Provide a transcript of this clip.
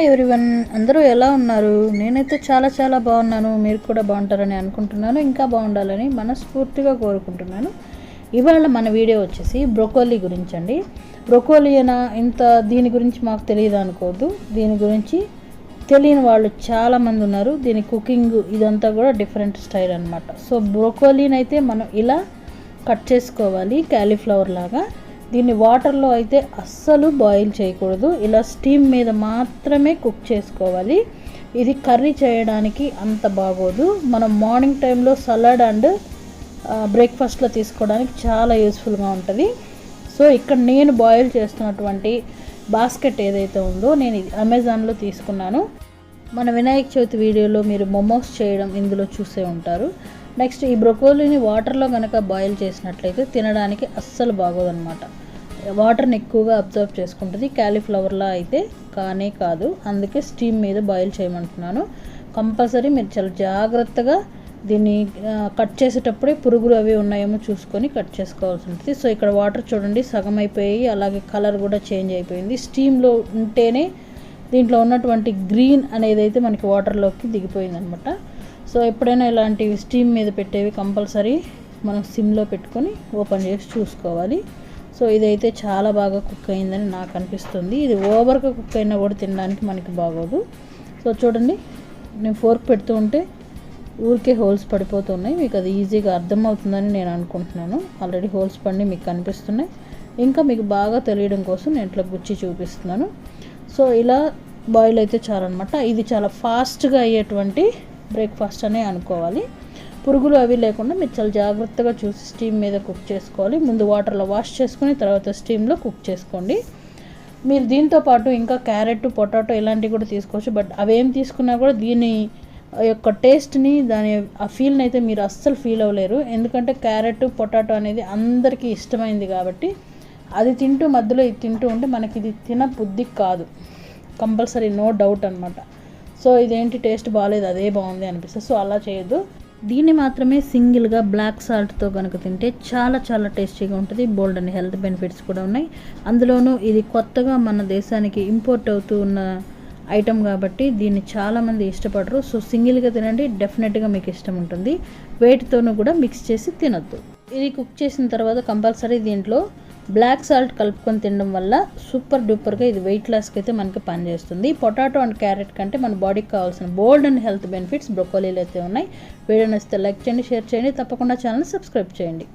Hi everyone, అందరూ ఎలా ఉన్నారు? నేనైతే చాలా బాగున్నాను. మీరు కూడా బాగుంటారని అనుకుంటున్నాను. ఇంకా బాగుండాలని మనస్ఫూర్తిగా కోరుకుంటున్నాను. ఇవాళ మన వీడియో వచ్చేసి బ్రోకోలీ గురించి అండి. బ్రోకోలీ అయినా ఇంత దీని గురించి మాకు తెలియదు అనుకోవద్దు. దీని గురించి తెలియని వాళ్ళు చాలామంది ఉన్నారు. దీని కుకింగ్ ఇదంతా కూడా డిఫరెంట్ స్టైల్ అనమాట. సో బ్రోకోలీని అయితే మనం ఇలా కట్ చేసుకోవాలి, క్యాలీఫ్లవర్ లాగా. దీన్ని వాటర్లో అయితే అస్సలు బాయిల్ చేయకూడదు, ఇలా స్టీమ్ మీద మాత్రమే కుక్ చేసుకోవాలి. ఇది కర్రీ చేయడానికి అంత బాగోదు. మనం మార్నింగ్ టైంలో సలాడ్ అండ్ బ్రేక్ఫాస్ట్లో తీసుకోవడానికి చాలా యూస్ఫుల్గా ఉంటుంది. సో ఇక్కడ నేను బాయిల్ చేస్తున్నటువంటి బాస్కెట్ ఏదైతే ఉందో నేను అమెజాన్లో తీసుకున్నాను. మన వినాయక చవితి వీడియోలో మీరు మోమోస్ చేయడం ఇందులో చూసే ఉంటారు. నెక్స్ట్ ఈ బ్రోకోలీని వాటర్లో కనుక బాయిల్ చేసినట్లయితే తినడానికి అస్సలు బాగోదన్నమాట. వాటర్ని ఎక్కువగా అబ్జర్వ్ చేసుకుంటుంది. క్యాలీఫ్లవర్లా అయితే కానే కాదు. అందుకే స్టీమ్ మీద బాయిల్ చేయమంటున్నాను. కంపల్సరీ మీరు చాలా జాగ్రత్తగా దీన్ని కట్ చేసేటప్పుడే పురుగులు అవి ఉన్నాయేమో చూసుకొని కట్ చేసుకోవాల్సి ఉంటుంది. సో ఇక్కడ వాటర్ చూడండి సగం అయిపోయి, అలాగే కలర్ కూడా చేంజ్ అయిపోయింది. స్టీమ్లో ఉంటేనే దీంట్లో ఉన్నటువంటి గ్రీన్ అనేది అయితే మనకి వాటర్లోకి దిగిపోయింది అనమాట. సో ఎప్పుడైనా ఇలాంటివి స్టీమ్ మీద పెట్టేవి కంపల్సరీ మనం సిమ్లో పెట్టుకొని ఓపెన్ చేసి చూసుకోవాలి. సో ఇదైతే చాలా బాగా కుక్ అయిందని నాకు అనిపిస్తుంది. ఇది ఓవర్గా కుక్ అయినా కూడా తినడానికి మనకి బాగోదు. సో చూడండి, నేను ఫోర్క్ పెడుతూ ఉంటే ఊరికే హోల్స్ పడిపోతున్నాయి. మీకు అది ఈజీగా అర్థమవుతుందని నేను అనుకుంటున్నాను. ఆల్రెడీ హోల్స్ పడి మీకు కనిపిస్తున్నాయి. ఇంకా మీకు బాగా తెలియడం కోసం నేను ఇట్లా గుచ్చి చూపిస్తున్నాను. సో ఇలా బాయిల్ అయితే చాలన్నమాట. ఇది చాలా ఫాస్ట్గా అయ్యేటువంటి బ్రేక్ఫాస్ట్ అనే అనుకోవాలి. పురుగులు అవి లేకుండా మీరు చాలా జాగ్రత్తగా చూసి స్టీమ్ మీద కుక్ చేసుకోవాలి. ముందు వాటర్లో వాష్ చేసుకుని తర్వాత స్టీమ్లో కుక్ చేసుకోండి. మీరు దీంతో పాటు ఇంకా క్యారెట్, పొటాటో ఇలాంటివి కూడా తీసుకోవచ్చు. బట్ అవేం తీసుకున్నా కూడా దీని యొక్క టేస్ట్ని, దాని ఆ ఫీల్ని అయితే మీరు అస్సలు ఫీల్ అవ్వలేరు. ఎందుకంటే క్యారెట్, పొటాటో అనేది అందరికీ ఇష్టమైంది కాబట్టి అది తింటూ మధ్యలో ఇది తింటూ ఉంటే మనకి ఇది తిన బుద్ధి కాదు, కంపల్సరీ, నో డౌట్ అనమాట. సో ఇదేంటి టేస్ట్ బాగాలేదు, అదే బాగుంది అనిపిస్తుంది. సో అలా చేయొద్దు. దీన్ని మాత్రమే సింగిల్గా బ్లాక్ సాల్ట్తో కనుక తింటే చాలా టేస్టీగా ఉంటుంది. బోల్డ్ అని హెల్త్ బెనిఫిట్స్ కూడా ఉన్నాయి. అందులోనూ ఇది కొత్తగా మన దేశానికి ఇంపోర్ట్ అవుతూ ఉన్న ఐటమ్ కాబట్టి దీన్ని చాలామంది ఇష్టపడరు. సో సింగిల్గా తినండి, డెఫినెట్గా మీకు ఇష్టం ఉంటుంది. వేటితోనూ కూడా మిక్స్ చేసి తినొద్దు. ఇది కుక్ చేసిన తర్వాత కంపల్సరీ దీంట్లో బ్లాక్ సాల్ట్ కలుపుకొని తినడం వల్ల సూపర్ డూపర్గా ఇది వెయిట్ లాస్కి అయితే మనకి పనిచేస్తుంది. పొటాటో అండ్ క్యారెట్ కంటే మన బాడీకి కావాల్సిన బోల్డ్ అండ్ హెల్త్ బెనిఫిట్స్ బ్రోకోలీలో అయితే ఉన్నాయి. వీడియో నచ్చితే లైక్ చేయండి, షేర్ చేయండి, తప్పకుండా ఛానల్ సబ్స్క్రైబ్ చేయండి.